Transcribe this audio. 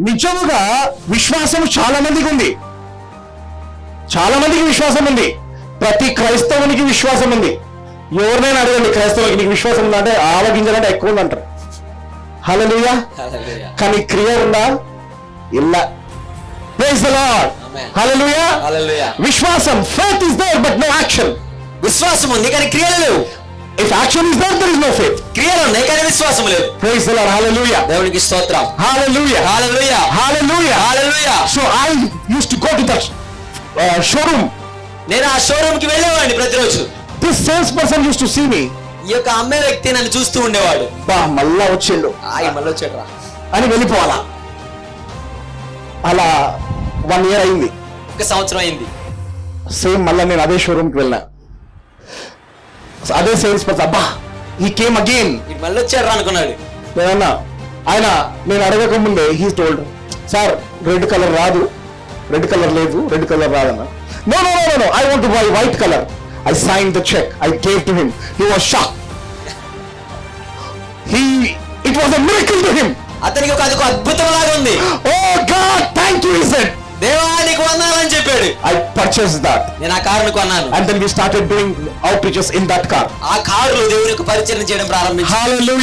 నిజముగా విశ్వాసం చాలా మందికి ఉంది. చాలా మందికి విశ్వాసం ఉంది. ప్రతి క్రైస్తవునికి విశ్వాసం ఉంది. ఎవరినైనా అడగండి, క్రైస్తవునికి నీకు విశ్వాసం ఉందా అంటే ఆవగింజలంటే ఎక్కువ ఉందంటారు. హల్లెలూయా. కానీ క్రియ ఉందా? ఇల్ల. Praise the Lord. హల్లెలూయా. విశ్వాసం, faith is there but no action. విశ్వాసం ఉంది కానీ క్రియలు లేవు. If action is there, there is no faith. క్రియలు ఉన్నాయి కానీ విశ్వాసం లేదు. Praise the Lord. Hallelujah. దేవునికి స్తోత్రం. Hallelujah. Hallelujah. Hallelujah. Hallelujah. So I used to go to that showroom. నేను ఆ షోరూమ్ కి వెళ్ళేవాడిని ప్రతిరోజు. This salesperson used to see me. ఈ యొక్క అమ్మే వ్యక్తి నన్ను చూస్తూ ఉండేవాడు. బా మళ్ళా వచ్చిండు మళ్ళీ వచ్చాడురా అని వెళ్ళిపోవాలా. అలా 1 year అయింది. 1 సంవత్సరం అయింది. సేమ్ మళ్ళా నేను అదే షోరూమ్కి వెళ్ళినా. అదే సేల్స్ పర్సన్, అబ్బా ఈ కేమ్ అగైన్, మళ్ళీ వచ్చాడురా అనుకున్నాడు. నేనన్నా ఆయన నేను అడగక ముందే he told, sir red colour రాదు, రెడ్ కలర్ లేదు, రెడ్ కలర్ రాదన్నా. No no no no I want to buy white colour. I signed the check. I gave to him. He was shocked. It was a miracle to him. అతనికి అది ఒక అద్భుతం లాగా ఉంది. Oh God, thank you, he said. దేవా నీకు వందనాలని చెప్పాడు. I purchased that. నేను ఆ కారును కొన్నాను. And then we started doing outreaches in that car. ఆ కారులో దేవునికి పరిచయం చేయడం ప్రారంభించాను. Hallelujah.